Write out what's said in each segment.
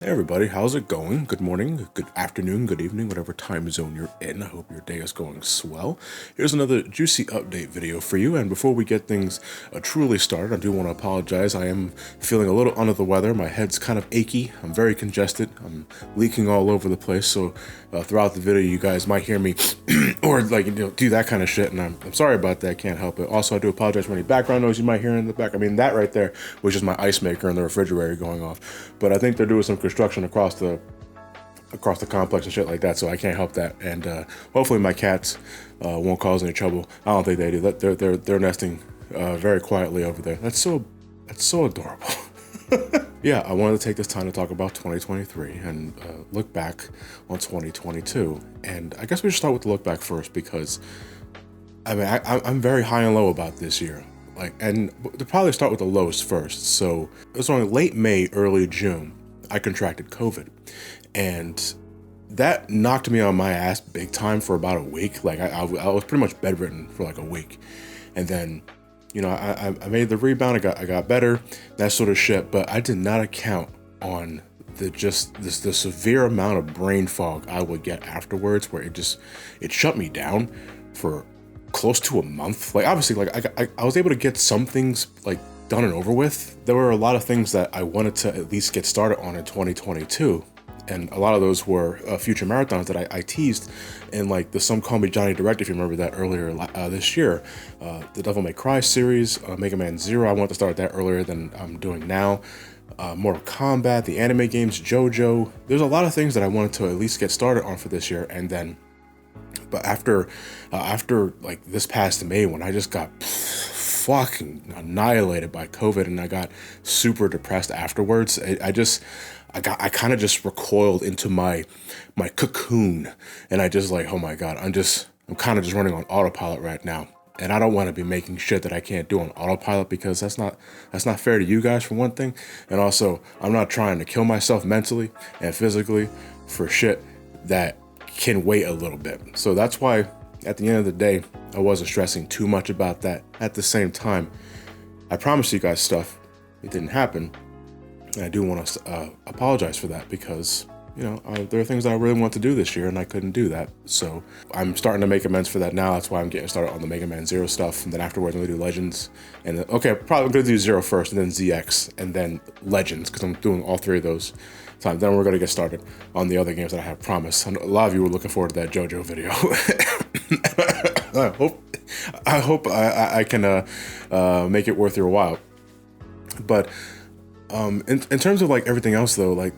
Hey everybody, how's it going? Good morning, good afternoon, good evening, whatever time zone you're in. I hope your day is going swell. Here's another juicy update video for you, and before we get things truly started, I do want to apologize. I am feeling a little under the weather. My head's kind of achy. I'm very congested. I'm leaking all over the place, so throughout the video you guys might hear me or do that kind of shit, and I'm sorry about that. I can't help it. Also, I do apologize for any background noise you might hear in the back. I mean, that right there was just my ice maker in the refrigerator going off, but I think they're doing some construction across the complex and shit like that, so I can't help that. And hopefully my cats won't cause any trouble. I don't think they do. They're nesting very quietly over there. That's so adorable. Yeah, I wanted to take this time to talk about 2023 and look back on 2022. And I guess we should start with the look back first, because I mean I'm very high and low about this year. And to probably start with the lows first. So it was on late May, early June, I contracted COVID, and that knocked me on my ass big time for about a week. Like I was pretty much bedridden for like a week, and then, you know, I made the rebound. I got better, that sort of shit. But I did not account on the severe amount of brain fog I would get afterwards, where it shut me down for close to a month. Like obviously, like I was able to get some things like done and over with. There were a lot of things that I wanted to at least get started on in 2022. And a lot of those were future marathons that I teased in like the Somecallmejohnny Direct, if you remember that earlier this year. The Devil May Cry series, Mega Man Zero, I wanted to start that earlier than I'm doing now. Mortal Kombat, the anime games, JoJo. There's a lot of things that I wanted to at least get started on for this year. And then, but after like this past May, when I just got fucking annihilated by COVID and I got super depressed afterwards, I kind of just recoiled into my cocoon, and I just like, oh my God, I'm kind of just running on autopilot right now. And I don't want to be making shit that I can't do on autopilot, because that's not fair to you guys, for one thing. And also, I'm not trying to kill myself mentally and physically for shit that can wait a little bit. So that's why at the end of the day, I wasn't stressing too much about that. At the same time, I promised you guys stuff. It didn't happen. And I do want to apologize for that, because, you know, there are things that I really want to do this year and I couldn't do that. So I'm starting to make amends for that now. That's why I'm getting started on the Mega Man Zero stuff. And then afterwards, I'm going to do Legends. And then, okay, probably going to do Zero first, and then ZX, and then Legends, because I'm doing all three of those times. Then we're going to get started on the other games that I have promised. And a lot of you were looking forward to that JoJo video. I hope I can make it worth your while. But in terms of like everything else though, like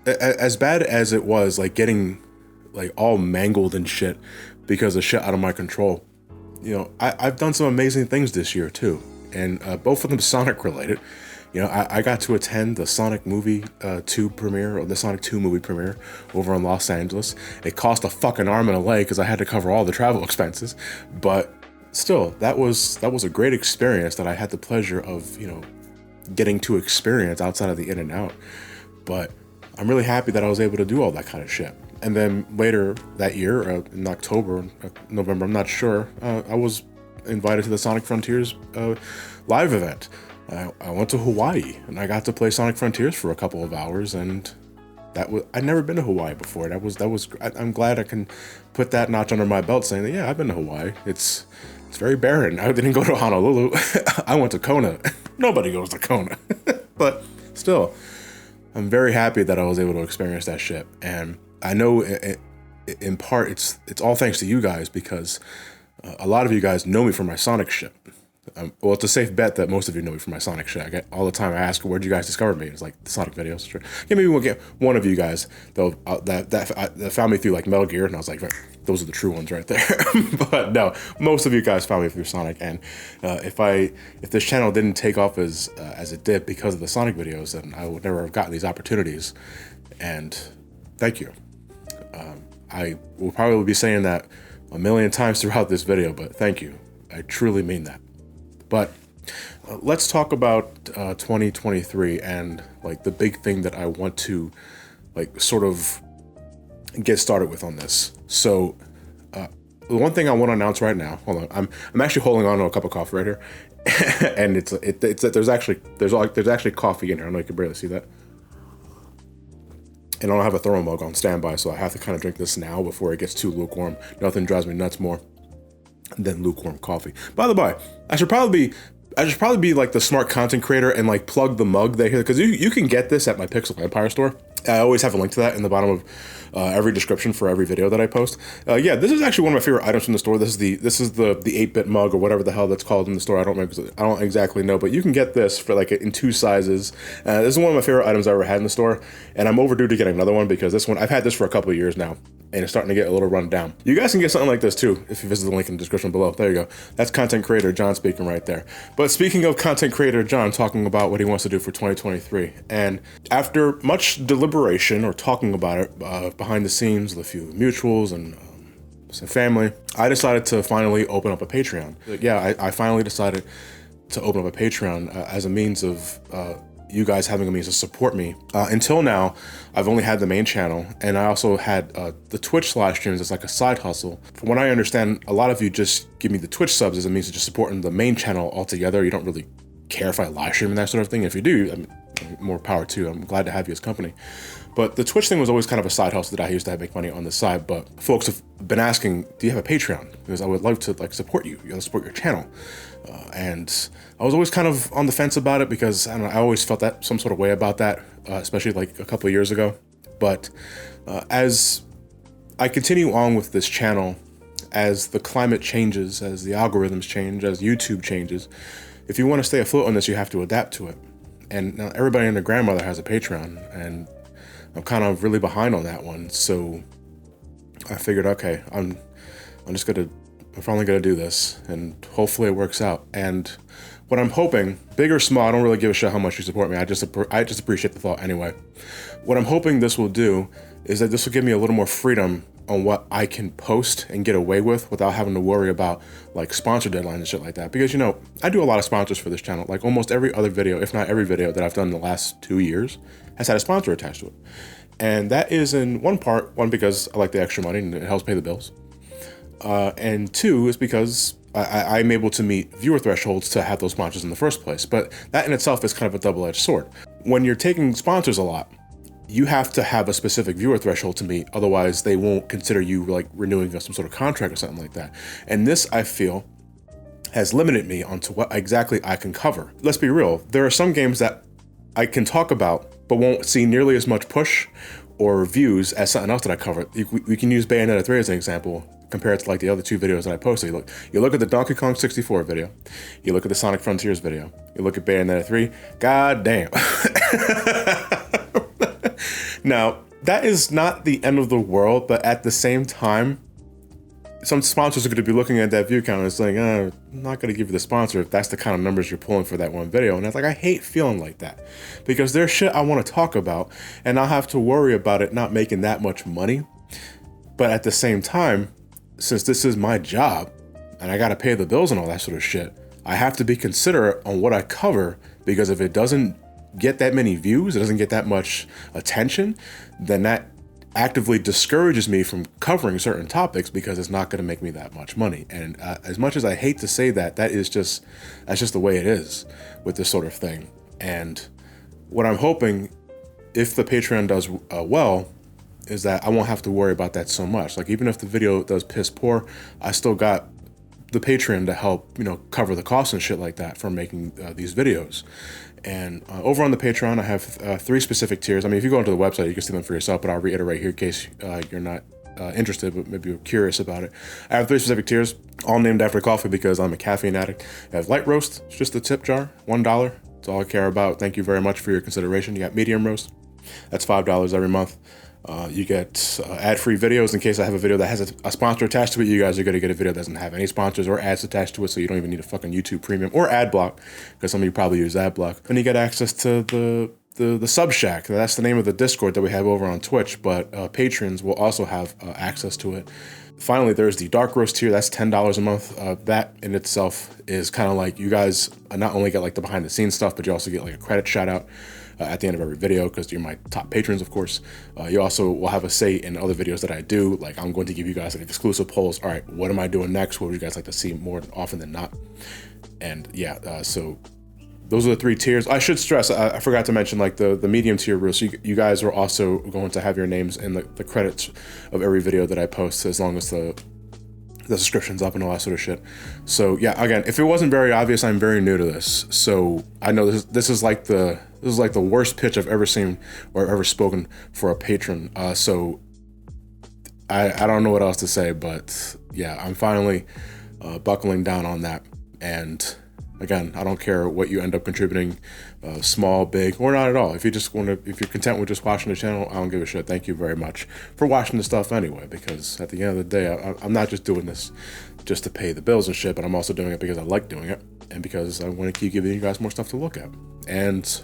as bad as it was, like getting like all mangled and shit because of shit out of my control, you know, I've done some amazing things this year too, and both of them Sonic related. You know, I got to attend the Sonic movie 2 premiere, or the Sonic 2 movie premiere over in Los Angeles. It cost a fucking arm and a leg because I had to cover all the travel expenses, but still, that was a great experience that I had the pleasure of, you know, getting to experience outside of the in and out. But I'm really happy that I was able to do all that kind of shit. And then later that year, in October, November, I'm not sure, I was invited to the Sonic Frontiers live event. I went to Hawaii and I got to play Sonic Frontiers for a couple of hours, and I'd never been to Hawaii before. I'm glad I can put that notch under my belt, saying that, yeah, I've been to Hawaii. It's very barren. I didn't go to Honolulu. I went to Kona. Nobody goes to Kona. But still, I'm very happy that I was able to experience that shit. And I know in part it's all thanks to you guys, because a lot of you guys know me for my Sonic shit. Well, it's a safe bet that most of you know me for my Sonic shit. I get all the time. I ask, where'd you guys discover me? It's like the Sonic videos. Sure. Yeah, maybe we'll get one of you guys that found me through like Metal Gear, and I was like, those are the true ones right there. But no, most of you guys found me through Sonic. And if this channel didn't take off as it did because of the Sonic videos, then I would never have gotten these opportunities. And thank you. I will probably be saying that a million times throughout this video, but thank you. I truly mean that. But let's talk about 2023 and like the big thing that I want to like sort of get started with on this. So the one thing I want to announce right now, hold on, I'm actually holding on to a cup of coffee right here, and there's actually coffee in here. I know you can barely see that. And I don't have a thermal mug on standby, so I have to kind of drink this now before it gets too lukewarm. Nothing drives me nuts more than lukewarm coffee. By the by, I should probably be like the smart content creator and like plug the mug there, because you can get this at my Pixel Empire store. I always have a link to that in the bottom of every description for every video that I post. Yeah, this is actually one of my favorite items from the store. This is the 8-bit mug, or whatever the hell that's called in the store. I don't exactly know, but you can get this for like in 2 sizes. This is one of my favorite items I ever had in the store, and I'm overdue to get another one, because this one, I've had this for a couple of years now, and it's starting to get a little run down. You guys can get something like this too if you visit the link in the description below. There you go. That's content creator John speaking right there. But speaking of content creator John talking about what he wants to do for 2023, and after much deliberation or talking about it behind the scenes with a few mutuals and some family, I decided to finally open up a Patreon. Yeah, I finally decided to open up a Patreon as a means of you guys having a means to support me. Until now, I've only had the main channel, and I also had the Twitch live streams as like a side hustle. From what I understand, a lot of you just give me the Twitch subs as a means of just supporting the main channel altogether. You don't really care if I live stream and that sort of thing. If you do, I mean, more power to you. I'm glad to have you as company. But the Twitch thing was always kind of a side hustle that I used to make money on the side. But folks have been asking, do you have a Patreon? Because I would love to like support you. You know, support your channel. And I was always kind of on the fence about it, because I don't know, I always felt that some sort of way about that, especially like a couple of years ago. But as I continue on with this channel, as the climate changes, as the algorithms change, as YouTube changes, if you want to stay afloat on this, you have to adapt to it. And now everybody and their grandmother has a Patreon, and I'm kind of really behind on that one. So I figured, okay, I'm finally gonna do this, and hopefully it works out. And what I'm hoping, big or small, I don't really give a shit how much you support me. I just appreciate the thought anyway. What I'm hoping this will do is that this will give me a little more freedom on what I can post and get away with without having to worry about like sponsor deadlines and shit like that. Because, you know, I do a lot of sponsors for this channel. Like almost every other video, if not every video that I've done in the last 2 years has had a sponsor attached to it. And that is in one because I like the extra money and it helps pay the bills. And 2 is because I'm able to meet viewer thresholds to have those sponsors in the first place. But that in itself is kind of a double-edged sword. When you're taking sponsors a lot, you have to have a specific viewer threshold to meet, otherwise they won't consider you like renewing some sort of contract or something like that. And this, I feel, has limited me onto what exactly I can cover. Let's be real, there are some games that I can talk about, but won't see nearly as much push or views as something else that I cover. We can use Bayonetta 3 as an example, compared to like the other 2 videos that I posted. You look at the Donkey Kong 64 video, you look at the Sonic Frontiers video, you look at Bayonetta 3, god damn. Now, that is not the end of the world, but at the same time, some sponsors are going to be looking at that view count and saying, I'm not going to give you the sponsor if that's the kind of numbers you're pulling for that one video. And it's like, I hate feeling like that, because there's shit I want to talk about and I'll have to worry about it not making that much money. But at the same time, since this is my job and I got to pay the bills and all that sort of shit, I have to be considerate on what I cover, because if it doesn't get that many views, it doesn't get that much attention, then that actively discourages me from covering certain topics, because it's not going to make me that much money. And as much as I hate to say that, that's just the way it is with this sort of thing. And what I'm hoping, if the Patreon does well, is that I won't have to worry about that so much. Like, even if the video does piss poor, I still got the Patreon to help, you know, cover the costs and shit like that for making these videos. And over on the Patreon, I have 3 specific tiers. I mean, if you go onto the website, you can see them for yourself, but I'll reiterate here in case you're not interested, but maybe you're curious about it. I have 3 specific tiers, all named after coffee because I'm a caffeine addict. I have light roast, it's just a tip jar, $1. That's all I care about. Thank you very much for your consideration. You got medium roast, that's $5 every month. You get ad-free videos in case I have a video that has a sponsor attached to it. You guys are going to get a video that doesn't have any sponsors or ads attached to it, so you don't even need a fucking YouTube Premium or ad block, because some of you probably use ad block. And you get access to the Subshack. That's the name of the Discord that we have over on Twitch, but patrons will also have access to it. Finally, there's the dark roast tier. That's $10 a month. That in itself is kind of like, you guys not only get like the behind the scenes stuff, but you also get like a credit shout out at the end of every video, because you're my top patrons, of course. You also will have a say in other videos that I do. Like, I'm going to give you guys like exclusive polls. All right, what am I doing next? What would you guys like to see more often than not? And yeah, so those are the 3 tiers. I should stress, I forgot to mention, like the medium tier rules. So you guys are also going to have your names in the credits of every video that I post, as long as the subscription's up and all that sort of shit. So yeah, again, if it wasn't very obvious, I'm very new to this. So I know this is like the worst pitch I've ever seen or ever spoken for a patron. So I don't know what else to say, but yeah, I'm finally buckling down on that. And again, I don't care what you end up contributing, small, big, or not at all. If you're content with just watching the channel, I don't give a shit. Thank you very much for watching the stuff anyway, because at the end of the day, I'm not just doing this just to pay the bills and shit, but I'm also doing it because I like doing it and because I want to keep giving you guys more stuff to look at. And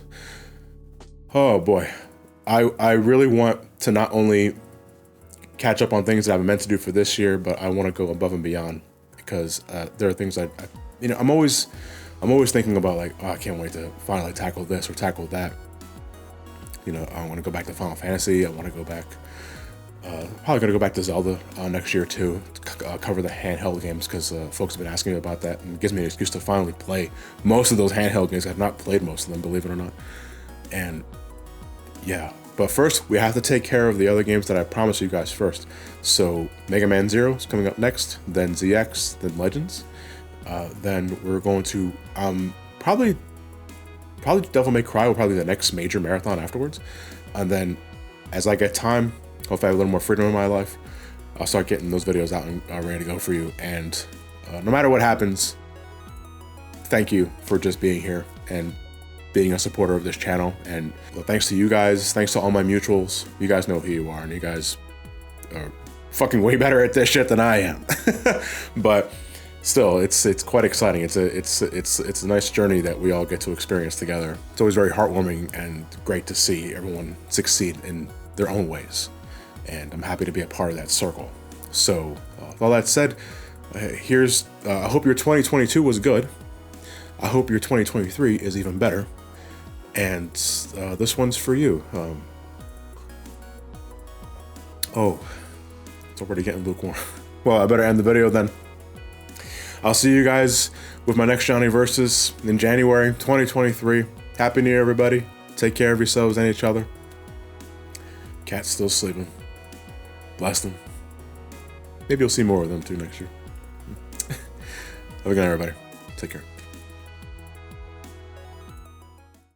oh boy, I really want to not only catch up on things that I've meant to do for this year, but I want to go above and beyond, because there are things I'm always thinking about, like, oh, I can't wait to finally tackle this or tackle that. You know, I want to go back to Final Fantasy. I want to go back, probably gonna go back to Zelda next year too, to cover the handheld games, because folks have been asking me about that, and it gives me an excuse to finally play most of those handheld games. I've not played most of them, believe it or not. And yeah, but first we have to take care of the other games that I promised you guys first. So Mega Man Zero is coming up next, then ZX, then Legends. Then we're going to probably Devil May Cry will probably be the next major marathon afterwards. And then as I get time, hopefully I have a little more freedom in my life, I'll start getting those videos out and ready to go for you. And no matter what happens, thank you for just being here and being a supporter of this channel. And well, thanks to you guys, thanks to all my mutuals. You guys know who you are, and you guys are fucking way better at this shit than I am. But still, it's quite exciting. It's a nice journey that we all get to experience together. It's always very heartwarming and great to see everyone succeed in their own ways, and I'm happy to be a part of that circle. So with all that said, I hope your 2022 was good. I hope your 2023 is even better, and this one's for you. Oh, it's already getting lukewarm. Well, I better end the video then. I'll see you guys with my next Johnny Versus in January 2023. Happy New Year, everybody. Take care of yourselves and each other. Cat's still sleeping. Bless them. Maybe you'll see more of them too next year. Have a good night, everybody. Take care.